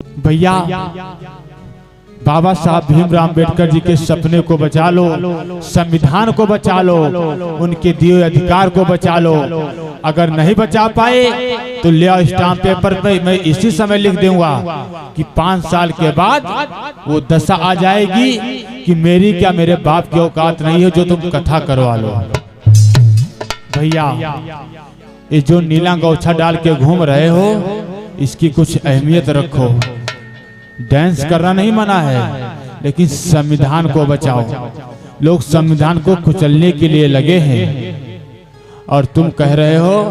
भैया बाबा साहब भीमराव अम्बेडकर जी के सपने को बचा लो, संविधान को बचा लो, उनके दिए अधिकार को बचा लो। अगर नहीं बचा पाए तो ले आओ स्टाम्प पेपर पे, मैं इसी समय लिख दूंगा कि 5 साल के बाद वो दशा आ जाएगी कि मेरी क्या मेरे बाप की औकात नहीं है जो तुम कथा करवा लो। भैया ये जो नीला गौछा डाल के घूम रहे हो इसकी कुछ अहमियत रखो। डांस करना नहीं मना है, लेकिन संविधान को बचाओ। लोग संविधान को कुचलने के लिए लगे हैं और तुम कह रहे हो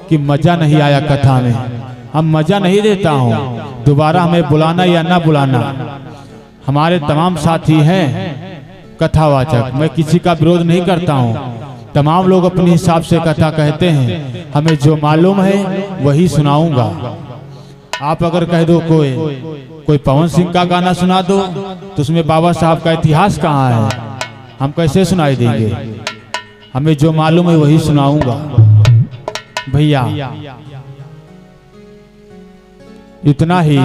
कि मजा नहीं आया कथा में। हम मजा नहीं देता हूँ, दोबारा हमें बुलाना या ना बुलाना। हमारे तमाम साथी हैं कथावाचक, मैं किसी का विरोध नहीं करता हूँ। तमाम लोग अपने हिसाब से कथा कहते हैं, हमें जो मालूम है वही सुनाऊंगा। आप अगर कह दो कोई पवन सिंह का गाना सुना दो तो उसमें बाबा साहब का इतिहास कहाँ है, हम कैसे सुनाई देंगे? हमें जो मालूम है वही सुनाऊंगा। भैया इतना ही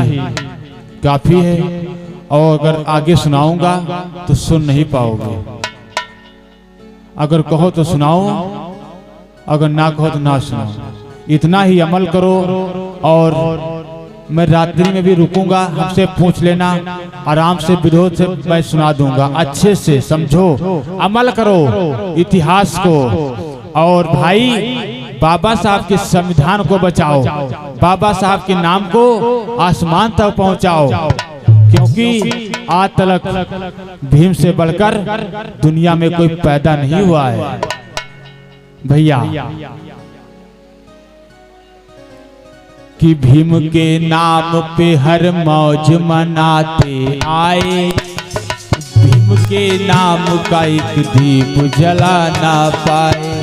काफी है, और अगर आगे सुनाऊंगा तो सुन नहीं पाओगे। अगर कहो तो सुनाओ, अगर ना कहो तो ना सुनाओ। इतना ही अमल करो। और मैं रात्रि में भी रुकूंगा, हमसे पूछ लेना, आराम से विरोध से मैं सुना दूंगा। अच्छे से समझो, अमल करो इतिहास को। और भाई बाबा साहब के संविधान को बचाओ, बाबा साहब के नाम को आसमान तक पहुंचाओ, क्योंकि आज तक भीम से बढ़कर दुनिया में कोई पैदा नहीं हुआ है। भैया कि भीम के नाम पे हर मौज मनाते आए, भीम के नाम का एक दीप जला ना पाए।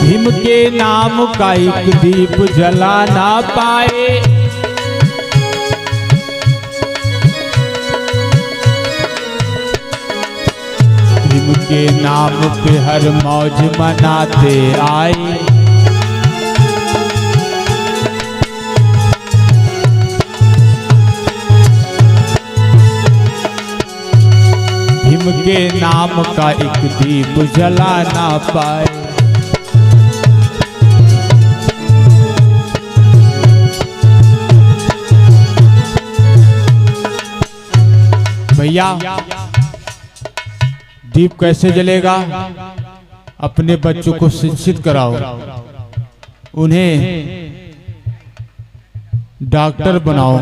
भीम के नाम का एक दीप जला ना पाए। भीम के नाम पे हर मौज मनाते आए। भीम के नाम का एक दीप जला ना पाए। भैया दीप कैसे जलेगा? अपने बच्चों को शिक्षित कराओ, उन्हें डॉक्टर बनाओ,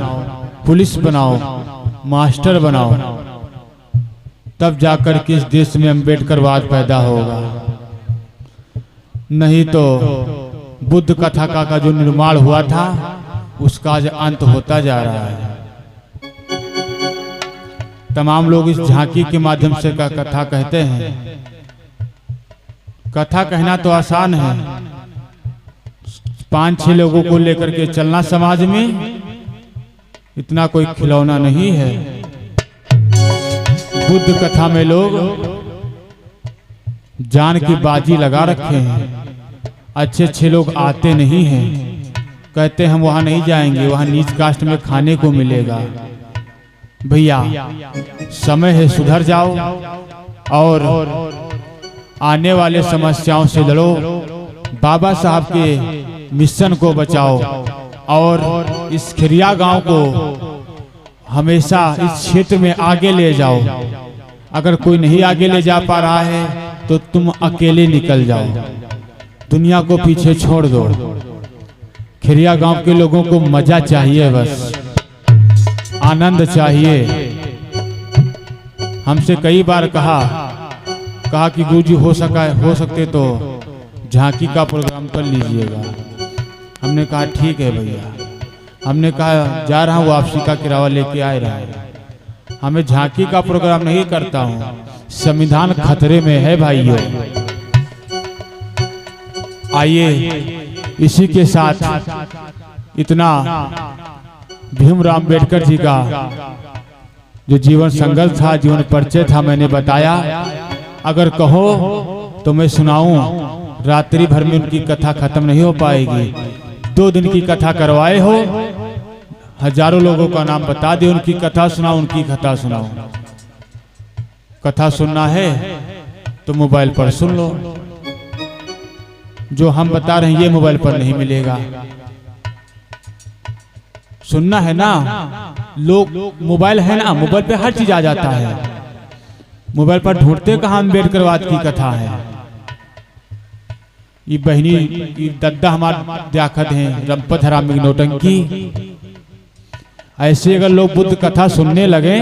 पुलिस बनाओ, मास्टर बनाओ, तब जाकर के इस देश में अम्बेडकरवाद पैदा होगा। नहीं तो बुद्ध कथा का जो निर्माण हुआ था उसका आज अंत होता जा रहा है। तमाम लोग इस झांकी के माध्यम से कथा कहते हैं। कथा कहना तो आसान है, 5-6 लोगों को लेकर के चलना समाज में इतना कोई खिलौना नहीं है। बुद्ध कथा में लोग जान की बाजी लगा रखे हैं। अच्छे लोग आते नहीं हैं, कहते हम वहां नहीं जाएंगे, वहां नीच कास्ट में खाने को मिलेगा। भैया समय है, सुधर जाओ और आने वाले समस्याओं से लड़ो। बाबा साहब के मिशन को बचाओ और इस खिरिया गांव को हमेशा इस क्षेत्र में आगे ले जाओ। अगर कोई नहीं आगे ले जा पा रहा है तो तुम अकेले निकल जाओ, दुनिया को पीछे छोड़ दो। खिरिया गांव के लोगों को मजा चाहिए, बस आनंद चाहिए। हमसे कई बार कहा कि गुरुजी हो सकते तो झांकी का प्रोग्राम कर लीजिएगा। हमने कहा ठीक है भैया। हमने कहा जा रहा हूँ, वापसी का किराया लेके आ रहा है। हमें झांकी का प्रोग्राम नहीं करता हूँ, संविधान खतरे में है भाइयों। आइए इसी के साथ इतना भीमराव अम्बेडकर जी का जो जीवन संघर्ष था, जीवन परिचय था, मैंने बताया। अगर कहो तो मैं सुनाऊं, रात्रि भर में उनकी कथा खत्म नहीं हो पाएगी। 2 दिन की कथा करवाए हो, हजारों लोगों का नाम बता दे, उनकी कथा सुनाओ, उनकी कथा सुनाओ। कथा सुनना है तो मोबाइल पर सुन लो, जो हम बता रहे हैं ये मोबाइल पर नहीं मिलेगा। सुनना है ना, लोग मोबाइल है ना, मोबाइल पे हर चीज आ जाता है। मोबाइल पर ढूंढते कहाँ अम्बेडकरवाद की कथा है। ये बहनी ये दद्दा हमारे दाखत हैं, रंपत हरामी नौटंकी। ऐसे अगर लोग बुद्ध कथा सुनने लगे,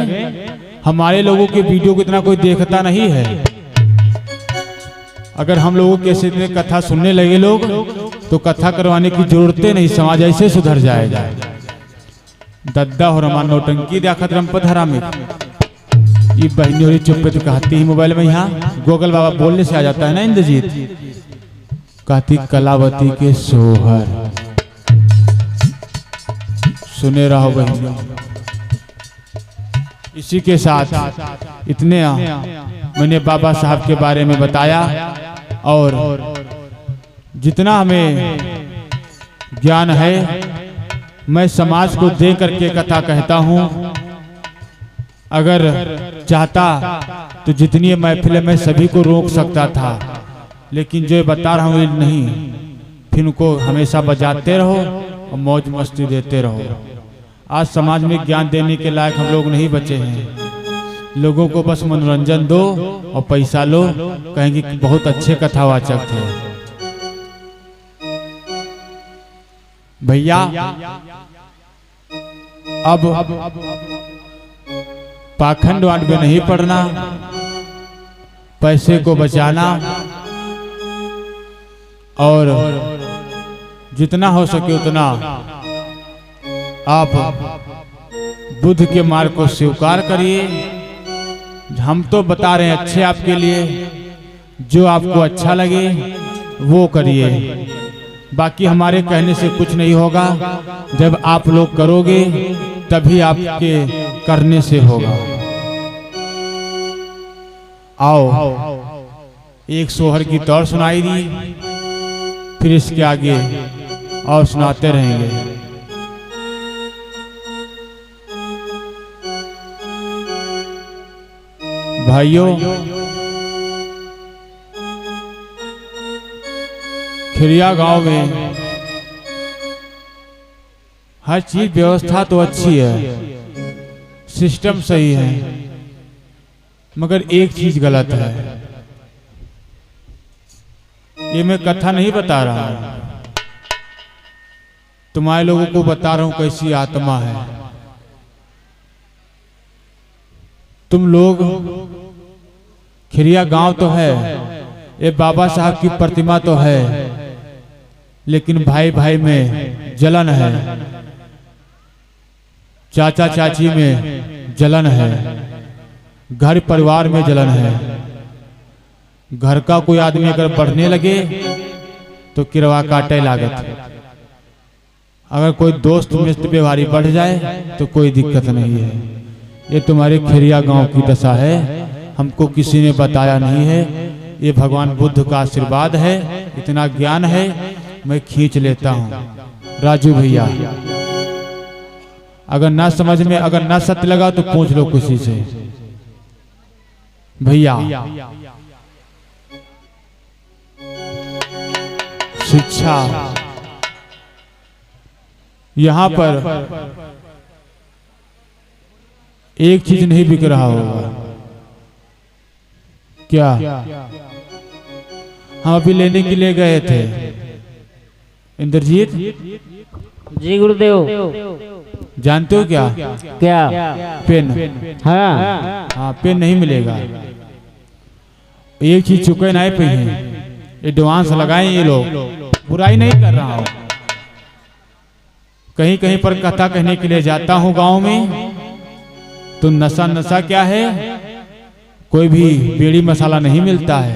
हमारे लोगों के वीडियो को इतना कोई देखता नहीं है। अगर हम लोगों के ऐसे इतने कथा सुनने लगे लोग, तो कथा करवाने की जरूरत नहीं, समाज ऐसे सुधर जाएगा। दद्दा और हमारा नौटंकी दाखत रंपत हरामी। ये बहनी चुप्पे तो कहती ही मोबाइल में, यहाँ गोगल बाबा बोलने से आ जाता है ना इंद्रजीत, कहती कलावती के सोहर सुने रहो बहनियों। इसी के साथ इतने मैंने बाबा साहब के बारे में बताया, और जितना हमें ज्ञान है मैं समाज को दे करके कथा कहता हूँ। अगर चाहता तो जितनी महफिलें मैं सभी को रोक सकता था, लेकिन जो बता रहा हूँ नहीं, फिर उनको हमेशा बजाते रहो और मौज मस्ती देते रहो। आज समाज में ज्ञान देने के लायक हम लोग नहीं बचे हैं। लोगों को बस मनोरंजन दो और पैसा लो, कहेंगे कि बहुत अच्छे कथावाचक थे। भैया अब पाखंडवाद में नहीं पड़ना, पैसे को बचाना, और जितना हो सके उतना आप बुद्ध के मार्ग को स्वीकार करिए। हम तो बता रहे हैं अच्छे आपके लिए, जो आपको अच्छा लगे वो करिए। बाकी हमारे कहने से कुछ नहीं होगा, जब आप लोग करोगे तभी आपके करने से होगा। आओ एक सोहर की तौर सुनाई दी, फिर इसके आगे और सुनाते रहेंगे। भाइयों, खिरिया गांव में हर चीज व्यवस्था तो अच्छी है, सिस्टम सही है, मगर एक चीज गलत है। ये मैं कथा नहीं बता रहा, तुम्हारे लोगों को बता रहा हूं कैसी आत्मा है। तुम लोग, खिरिया गांव तो है, ये बाबा साहब की प्रतिमा तो है, लेकिन भाई भाई में जलन है, चाचा चाची में जलन है, घर परिवार में जलन है। घर का कोई आदमी अगर बढ़ने लगे तो किरवा काटे लागत है। अगर कोई दोस्त मित्र व्यवहारी बढ़ जाए तो कोई दिक्कत नहीं है। ये तुम्हारे खिरिया गांव की दशा है, हमको किसी ने बताया नहीं है। ये भगवान बुद्ध का आशीर्वाद है, इतना ज्ञान है, मैं खींच लेता हूँ। राजू भैया, अगर ना समझ में, अगर ना सत्य लगा तो पूछ लो किसी से। भैया, शिक्षा यहाँ पर एक चीज नहीं बिक रहा होगा क्या? हम अभी लेने के लिए गए थे। इंद्रजीत जी गुरुदेव, जानते हो क्या? क्या? पेन। हाँ हाँ, पेन नहीं मिलेगा। एक चीज चुके ना पे हैं, एडवांस लगाए ये लोग। बुराई नहीं कर रहा हूँ, कहीं कहीं पर कथा कहने के लिए जाता हूँ गांव में, तो नशा नशा क्या है, कोई भी बीड़ी मसाला नहीं मिलता है।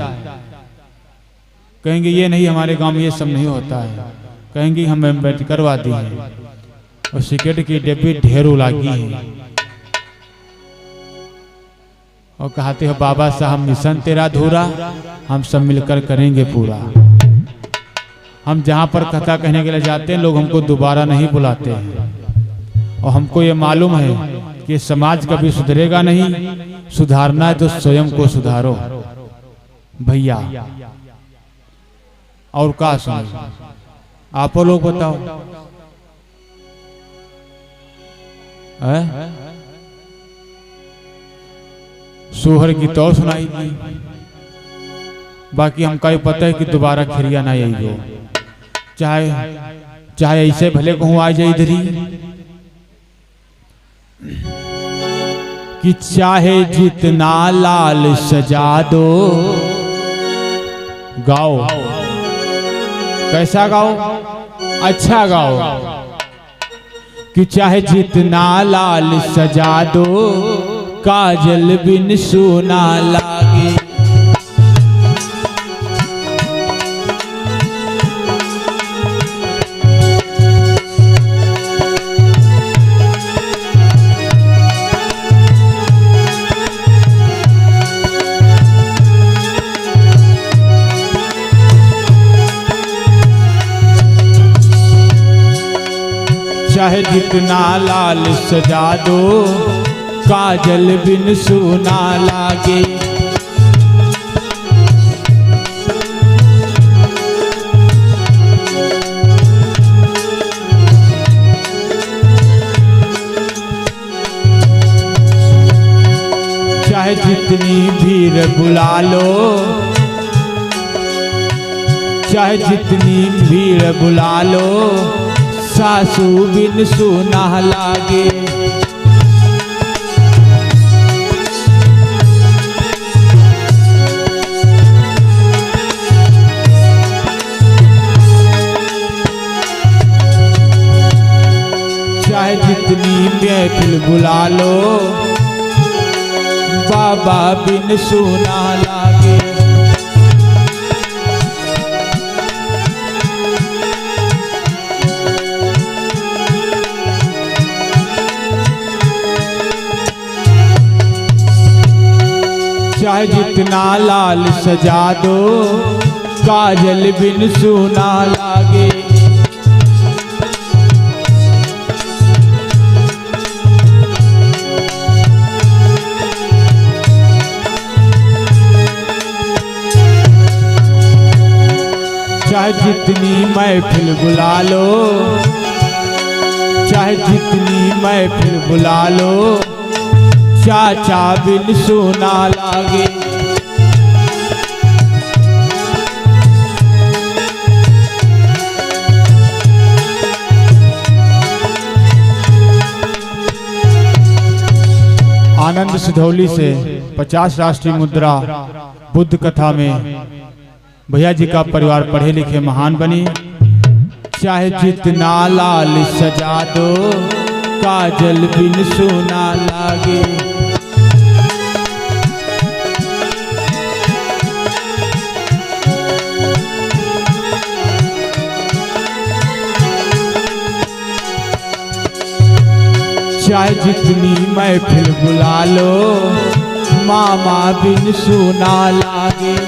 कहेंगे ये नहीं, हमारे गांव में ये सब नहीं होता है। कहेंगे हम अम्बेडकरवादी हैं, और सिगरेट की डिब्बी ढेरों लागी है। और कहते हो बाबा साहब मिशन तेरा अधूरा, हम सब मिलकर करेंगे पूरा। हम जहाँ पर कथा कहने के लिए जाते हैं लोग हमको दोबारा नहीं बुलाते हैं, और हमको ये मालूम है कि समाज कभी सुधरेगा नहीं, सुधारना है तो स्वयं को सुधारो भैया। और क्या सुनो, आप लोग बताओ। सोहर की तो सुनाई थी, बाकी हमका पता है कि दोबारा खिरिया ना आई हो, चाहे ऐसे भले कहूँ आ जाए इधर ही, कि चाहे जितना लाल सजा दो। गाओ, कैसा गाओ? अच्छा गाओ। कि चाहे जितना लाल सजा दो, काजल बिन सोना लागे। चाहे जितना लाल सजा दो, काजल बिन सोना लागे। चाहे जितनी भीड़ बुला लो, चाहे जितनी भीड़ बुला लो, सासू बिन सोना लागे। चाहे जितनी महफिल बुला लो, बाबा बिन सोना लागे। चाहे जितना लाल सजा दो, काजल बिन सोना लागे। चाहे जितनी महफिल बुला लो, चाहे जितनी महफिल बुला लो, चाचा बिन सोना लागे। आनंद सिधौली से 50 राष्ट्रीय मुद्रा बुद्ध कथा में भैया जी का परिवार पढ़े लिखे महान बने। चाहे जितना लाल सजा दो, काजल बिन सोना लागे। चाहे जितनी महफिल बुला लो, मामा बिन सोना लागे।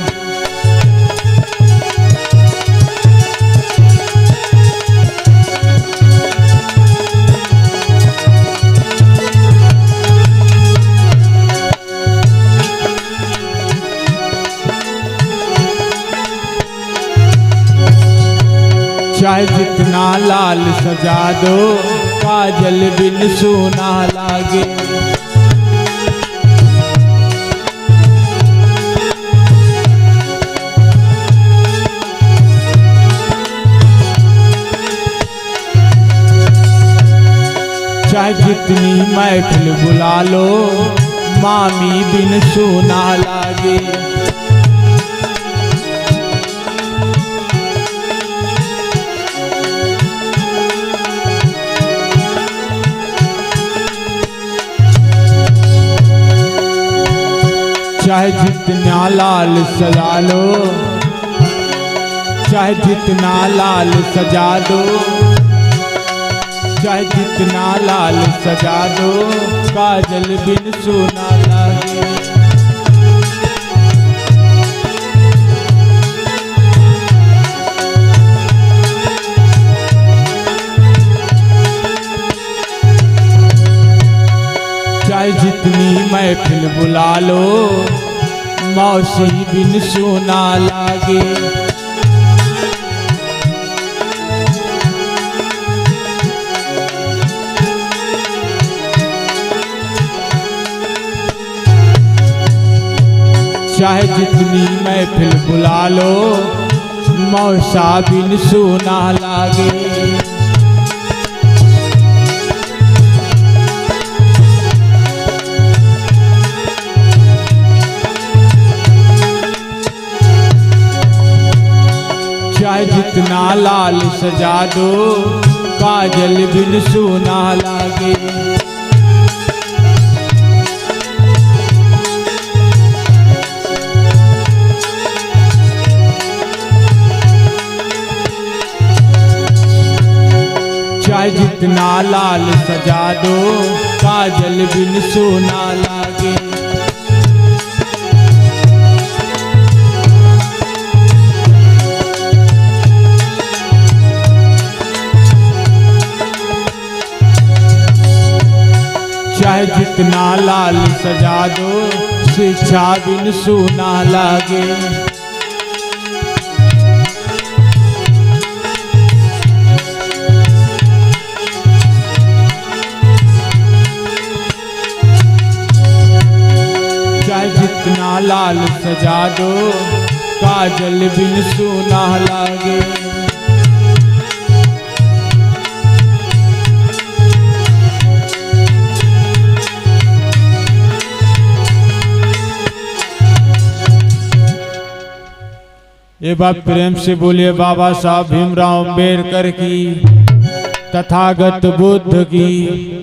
चाहे जितना लाल सजा दो, काजल बिन सोना लागे। चाहे जितनी महफिल बुला लो, मामी बिन सोना लागे। चाहे जितना लाल सजा लो, चाहे जितना लाल सजा दो, चाहे जितना लाल सजा दो, काजल बिन सोना लागे। महफिल बुला लो, मौसी बिन सुना लागे। चाहे जितनी महफिल बुला लो, मौसा बिन सुना लागे। चाहे जितना लाल सजा दो, काजल बिन सुना लागे। चाहे जितना लाल सजा दो, काजल बिन सुना लागे। चाहे जितना लाल सजा दो, शिक्षा बिन सुना लागे। चाहे जितना लाल सजा दो, काजल बिन सुना लागे। ये बात प्रेम से बोलिए बाबा साहब भीमराव अम्बेडकर की, तथागत बुद्ध की।